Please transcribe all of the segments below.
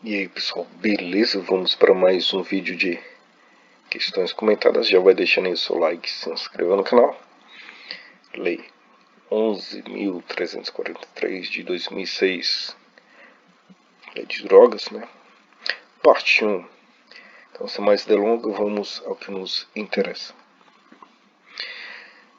E aí pessoal, beleza? Vamos para mais um vídeo de questões comentadas. Já vai deixando aí o seu like, se inscreva no canal. Lei 11.343 de 2006, Lei de Drogas, né? Parte 1. Então, sem mais delongas, vamos ao que nos interessa.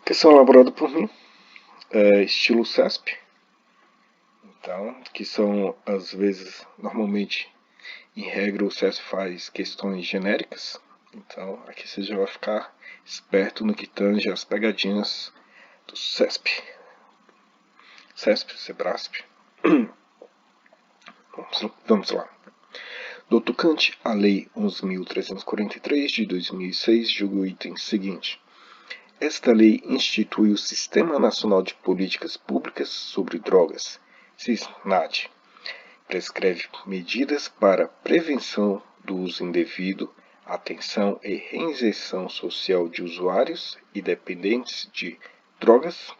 Questão elaborada por mim, estilo CESP. Então, que são, às vezes, normalmente, em regra, o CESP faz questões genéricas. Então, aqui você já vai ficar esperto no que tange as pegadinhas do CESP. CESP, SEBRASP. Vamos lá. Do tocante à Lei 11.343 de 2006, julga o item seguinte. Esta lei institui o Sistema Nacional de Políticas Públicas sobre Drogas, SISNAD. Prescreve medidas para prevenção do uso indevido, atenção e reinserção social de usuários e dependentes de drogas.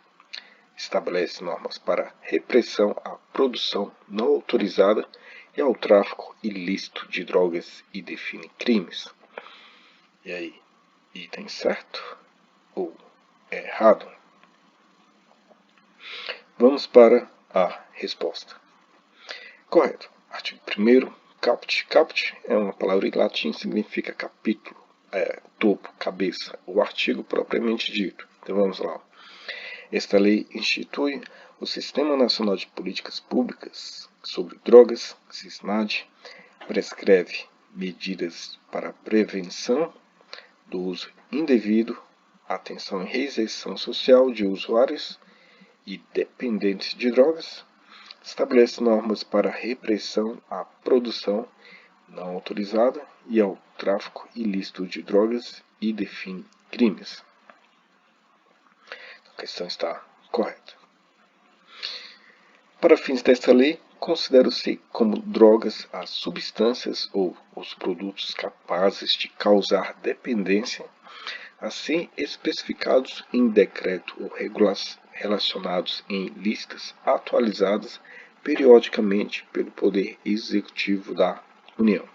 Estabelece normas para repressão à produção não autorizada e ao tráfico ilícito de drogas e define crimes. E aí, item certo ou errado? Vamos para a resposta. Correto. Artigo 1º, caput. Caput é uma palavra em latim, significa capítulo, topo, cabeça, o artigo propriamente dito. Então vamos lá. Esta lei institui o Sistema Nacional de Políticas Públicas sobre Drogas, SISNAD, prescreve medidas para a prevenção do uso indevido, atenção e reinserção social de usuários e dependentes de drogas, estabelece normas para repressão à produção não autorizada e ao tráfico ilícito de drogas e define crimes. A questão está correta. Para fins desta lei, considera-se como drogas as substâncias ou os produtos capazes de causar dependência, assim especificados em decreto ou relacionados em listas atualizadas periodicamente pelo Poder Executivo da União.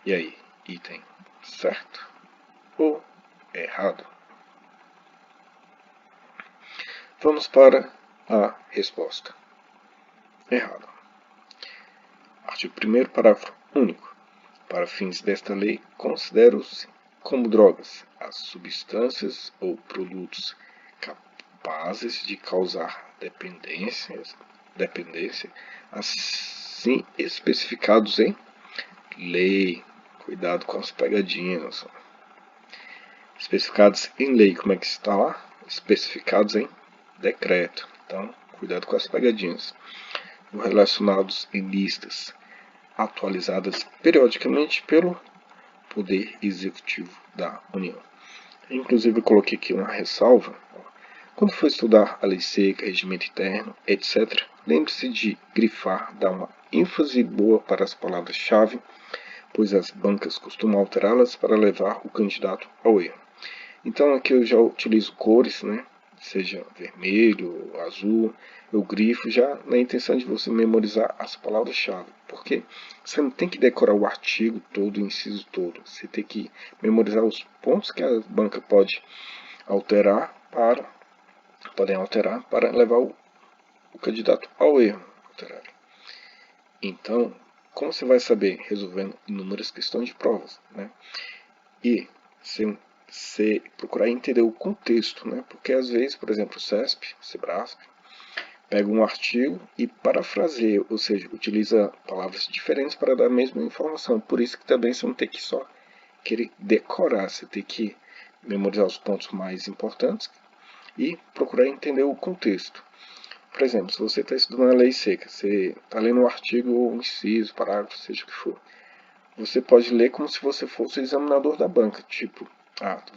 E aí, item certo ou errado? Vamos para a resposta. Errado. Artigo 1º, parágrafo único. Para fins desta lei, consideram-se como drogas as substâncias ou produtos capazes de causar dependência, assim especificados em lei. Cuidado com as pegadinhas. Especificados em lei, como é que está lá? Especificados em decreto. Então, cuidado com as pegadinhas. Relacionados em listas atualizadas periodicamente pelo Poder Executivo da União. Inclusive, eu coloquei aqui uma ressalva. Quando for estudar a lei seca, regimento interno, etc., lembre-se de grifar, dar uma ênfase boa para as palavras-chave, pois as bancas costumam alterá-las para levar o candidato ao erro. Então aqui eu já utilizo cores, né? Seja vermelho, azul, eu grifo já na intenção de você memorizar as palavras-chave, porque você não tem que decorar o artigo todo, o inciso todo, você tem que memorizar os pontos que a banca podem alterar para levar o candidato ao erro. Então, como você vai saber? Resolvendo inúmeras questões de provas, né? E você procurar entender o contexto, né? Porque às vezes, por exemplo, o CESP, SEBRASP, pega um artigo e parafraseia, ou seja, utiliza palavras diferentes para dar a mesma informação. Por isso que também você não tem que só querer decorar, você tem que memorizar os pontos mais importantes e procurar entender o contexto. Por exemplo, se você está estudando a lei seca, você está lendo um artigo ou um inciso, parágrafo, seja o que for, você pode ler como se você fosse o examinador da banca, tipo,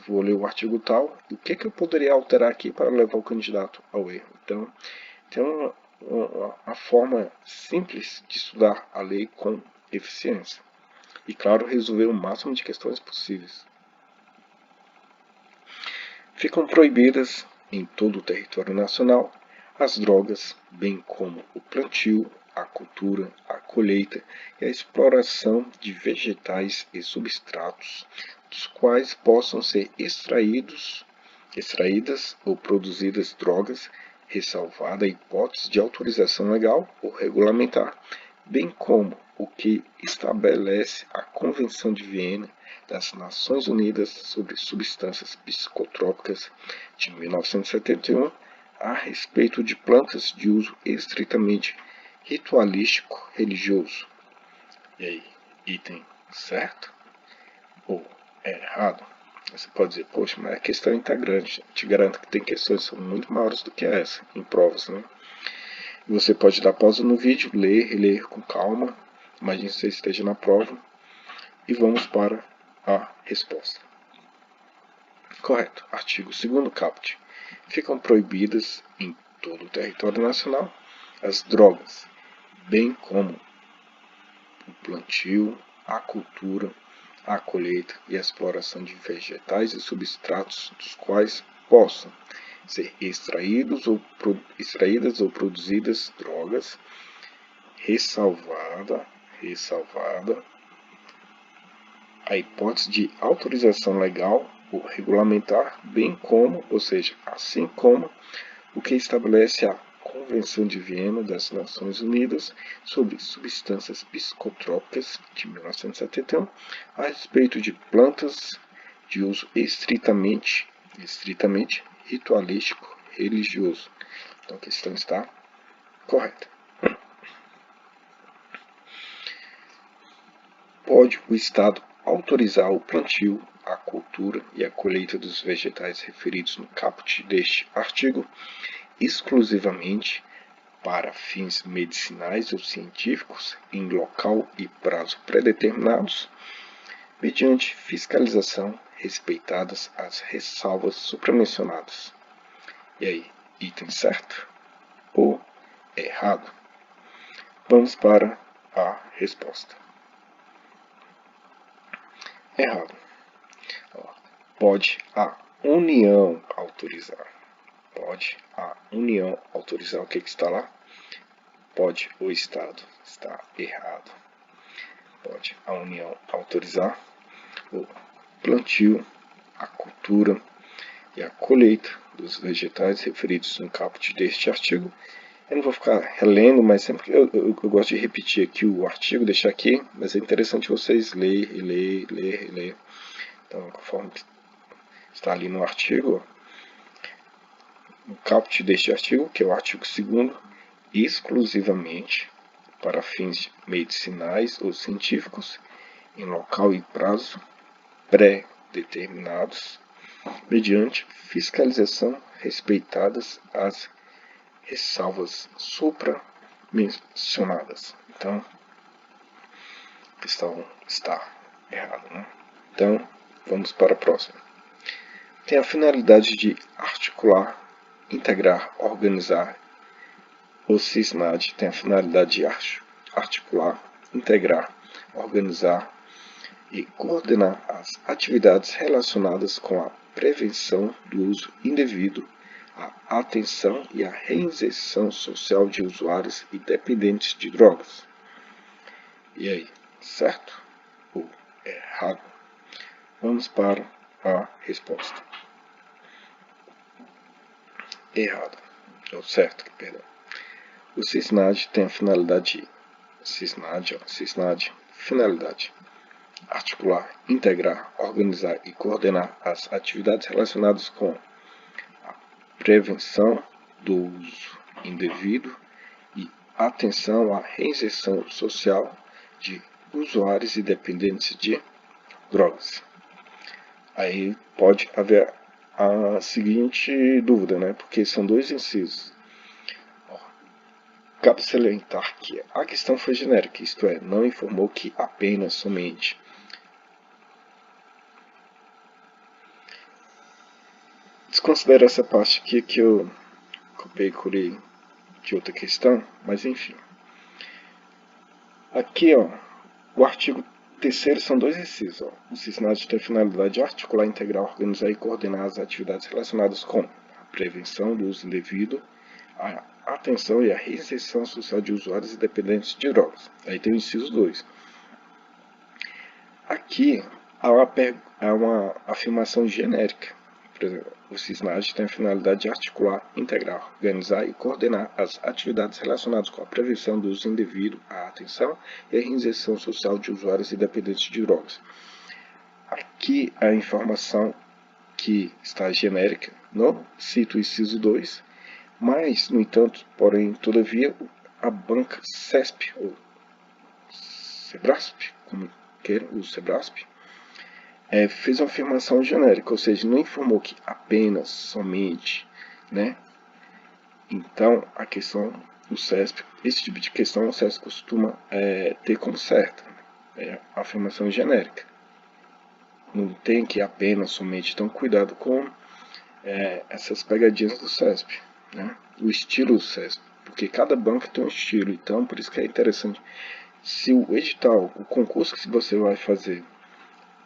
vou ler o artigo tal, o que eu poderia alterar aqui para levar o candidato ao erro. Então, tem uma forma simples de estudar a lei com eficiência. E, claro, resolver o máximo de questões possíveis. Ficam proibidas em todo o território nacional as drogas, bem como o plantio, a cultura, a colheita e a exploração de vegetais e substratos, dos quais possam ser extraídas ou produzidas drogas, ressalvada a hipótese de autorização legal ou regulamentar, bem como o que estabelece a Convenção de Viena das Nações Unidas sobre Substâncias Psicotrópicas de 1971 a respeito de plantas de uso estritamente ritualístico religioso. E aí, item certo ou errado? Você pode dizer, poxa, mas a questão está grande. Te garanto que tem questões que são muito maiores do que essa em provas, né? Você pode dar pausa no vídeo, ler e ler com calma. Imagine que você esteja na prova. E vamos para a resposta. Correto. Artigo 2º caput. Ficam proibidas em todo o território nacional as drogas, bem como o plantio, a cultura, a colheita e a exploração de vegetais e substratos dos quais possam ser extraídas ou produzidas drogas, ressalvada a hipótese de autorização legal ou regulamentar, bem como, ou seja, assim como o que estabelece a Convenção de Viena das Nações Unidas sobre Substâncias Psicotrópicas de 1971 a respeito de plantas de uso estritamente ritualístico religioso. Então a questão está correta. Pode o Estado autorizar o plantio, a cultura e a colheita dos vegetais referidos no caput deste artigo exclusivamente para fins medicinais ou científicos em local e prazo predeterminados, mediante fiscalização respeitadas as ressalvas supramencionadas. E aí, item certo ou errado? Vamos para a resposta. Errado. Pode a União autorizar. Pode a União autorizar. O que está lá? Pode o Estado. Está errado. Pode a União autorizar o plantio, a cultura e a colheita dos vegetais referidos no caput deste artigo. Eu não vou ficar relendo, mas sempre eu gosto de repetir aqui o artigo, deixar aqui, mas é interessante vocês ler. Então, conforme está ali no artigo, o caput deste artigo, que é o artigo 2º, exclusivamente para fins medicinais ou científicos, em local e prazo pré-determinados, mediante fiscalização respeitadas as ressalvas supramencionadas. Então, a questão está errada, né? Então, vamos para a próxima. Tem a finalidade de articular, integrar, organizar. O CISNAD tem a finalidade de articular, integrar, organizar e coordenar as atividades relacionadas com a prevenção do uso indevido, a atenção e a reinserção social de usuários e dependentes de drogas. E aí, certo ou errado? Vamos para a resposta. Errado. Ou certo, perdão. O CISNAD tem a finalidade finalidade articular, integrar, organizar e coordenar as atividades relacionadas com a prevenção do uso indevido e atenção à reinserção social de usuários e dependentes de drogas. Aí pode haver a seguinte dúvida, né? Porque são dois incisos. Cabe salientar que a questão foi genérica, isto é, não informou que apenas, somente. Desconsidera essa parte aqui que eu copiei e colei de outra questão, mas enfim. Aqui, ó, o artigo 3º são dois incisos. Ó. O CISNAD tem a finalidade de articular, integrar, organizar e coordenar as atividades relacionadas com a prevenção do uso indevido, a atenção e a reinserção social de usuários e dependentes de drogas. Aí tem o inciso 2. Aqui há uma afirmação genérica. Por exemplo, o SISNAD tem a finalidade de articular, integrar, organizar e coordenar as atividades relacionadas com a prevenção do uso indevido, a atenção e a reinserção social de usuários e dependentes de drogas. Aqui a informação que está genérica, não cito o inciso 2, mas, no entanto, porém, todavia, a banca CESP, ou SEBRASP, como queiram, o SEBRASP, fez uma afirmação genérica, ou seja, não informou que apenas, somente, né? Então, a questão do CESP, esse tipo de questão o CESP costuma ter como certa, a afirmação genérica. Não tem que apenas, somente, então cuidado com essas pegadinhas do CESP, né? O estilo do CESP, porque cada banco tem um estilo, então por isso que é interessante. Se o edital, o concurso que você vai fazer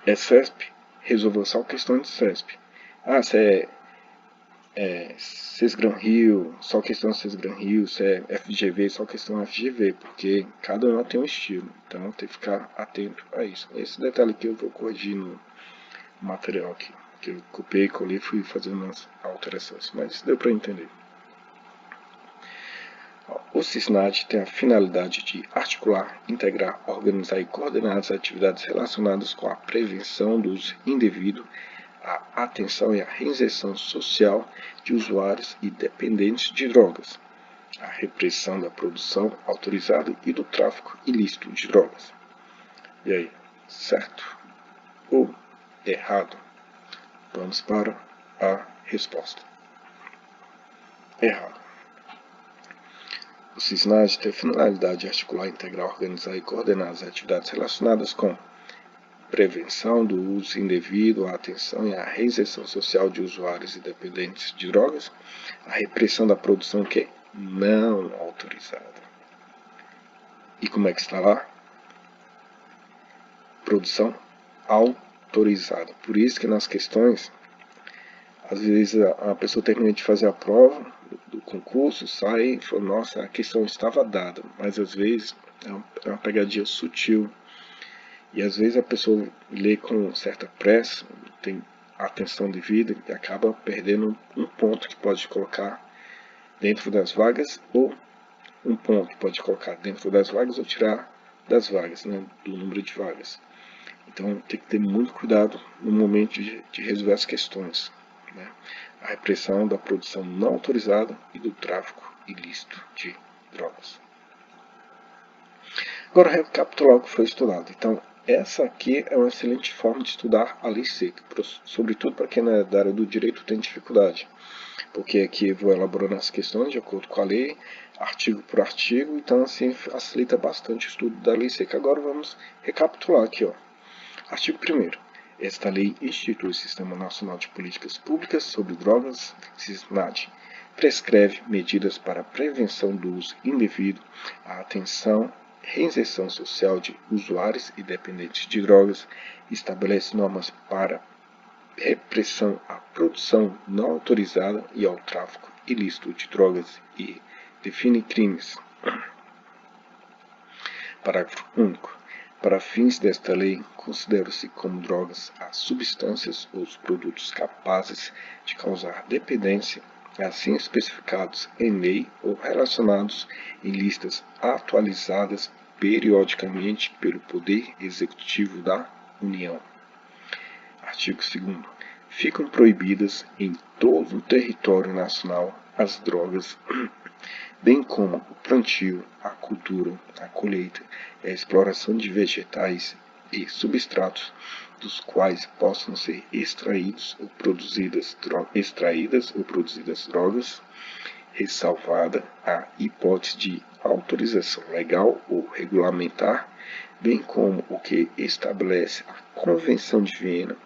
é CESP, resolveu só questão de CESP. Ah, se é Sesgran Rio, só questão de Sesgran Rio, se é FGV, só questão FGV, porque cada um tem um estilo, então tem que ficar atento a isso. Esse detalhe aqui eu vou corrigir no material aqui, que eu copiei, colei e fui fazendo umas alterações, mas deu para entender. O SISNAD tem a finalidade de articular, integrar, organizar e coordenar as atividades relacionadas com a prevenção do uso indevido, a atenção e a reinserção social de usuários e dependentes de drogas, a repressão da produção autorizada e do tráfico ilícito de drogas. E aí, certo ou errado? Vamos para a resposta. Errado. O SISNAD tem a finalidade de articular, integrar, organizar e coordenar as atividades relacionadas com prevenção do uso indevido, a atenção e a reinserção social de usuários e dependentes de drogas, a repressão da produção que é não autorizada. E como é que está lá? Produção autorizada. Por isso que nas questões, às vezes a pessoa termina de fazer a prova do concurso, sai e fala, nossa, a questão estava dada, mas às vezes é uma pegadinha sutil. E às vezes a pessoa lê com certa pressa, tem atenção devida e acaba perdendo um ponto que pode colocar dentro das vagas, ou um ponto que pode colocar dentro das vagas ou tirar das vagas, né, do número de vagas. Então tem que ter muito cuidado no momento de resolver as questões, né? A repressão da produção não autorizada e do tráfico ilícito de drogas. Agora, recapitular o que foi estudado. Então, essa aqui é uma excelente forma de estudar a lei seca, sobretudo para quem é da área do direito tem dificuldade, porque aqui eu vou elaborando as questões de acordo com a lei, artigo por artigo, então assim facilita bastante o estudo da lei seca. Agora vamos recapitular aqui, ó. Artigo 1º. Esta lei institui o Sistema Nacional de Políticas Públicas sobre Drogas, SISNAD, prescreve medidas para a prevenção do uso indevido, a atenção reinserção social de usuários e dependentes de drogas, estabelece normas para repressão à produção não autorizada e ao tráfico ilícito de drogas e define crimes. Parágrafo único. Para fins desta lei, consideram-se como drogas as substâncias ou os produtos capazes de causar dependência, assim especificados em lei ou relacionados em listas atualizadas periodicamente pelo Poder Executivo da União. Artigo 2º. Ficam proibidas em todo o território nacional as drogas, bem como o plantio, a cultura, a colheita e a exploração de vegetais e substratos dos quais possam ser extraídas ou produzidas drogas, ressalvada a hipótese de autorização legal ou regulamentar, bem como o que estabelece a Convenção de Viena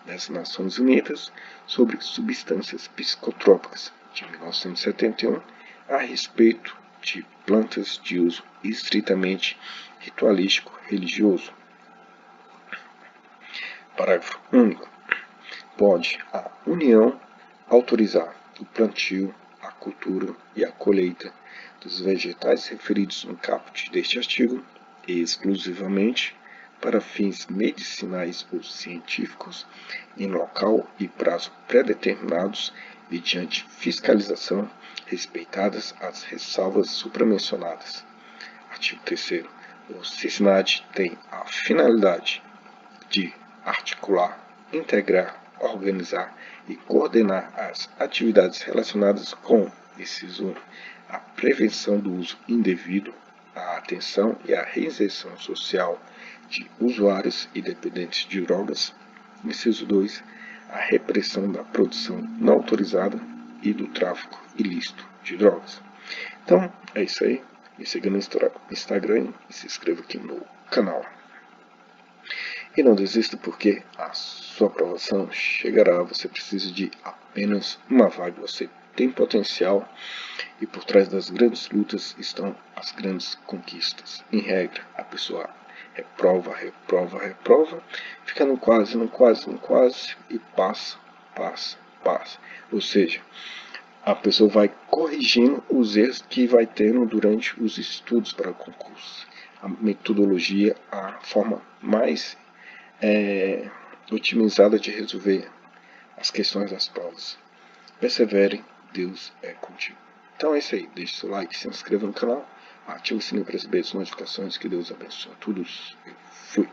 das Nações Unidas sobre Substâncias Psicotrópicas de 1971 a respeito de plantas de uso estritamente ritualístico religioso. Parágrafo único. Pode a União autorizar o plantio, a cultura e a colheita dos vegetais referidos no caput deste artigo, exclusivamente para fins medicinais ou científicos, em local e prazo predeterminados, mediante fiscalização, respeitadas as ressalvas supramencionadas. Artigo 3º. O CISNAD tem a finalidade de articular, integrar, organizar e coordenar as atividades relacionadas com, inciso 1, a prevenção do uso indevido, a atenção e a reinserção social de usuários e dependentes de drogas, inciso 2, a repressão da produção não autorizada e do tráfico ilícito de drogas. Então, é isso aí. Me siga no Instagram e se inscreva aqui no canal. E não desista porque a sua aprovação chegará. Você precisa de apenas uma vaga. Você tem potencial e por trás das grandes lutas estão as grandes conquistas. Em regra, a pessoa reprova, fica no quase e passa. Ou seja, a pessoa vai corrigindo os erros que vai tendo durante os estudos para o concurso. A metodologia, a forma mais otimizada de resolver as questões das provas. Persevere, Deus é contigo. Então é isso aí, deixe seu like, se inscreva no canal, ative o sininho para receber as notificações, que Deus abençoe a todos. Eu fui.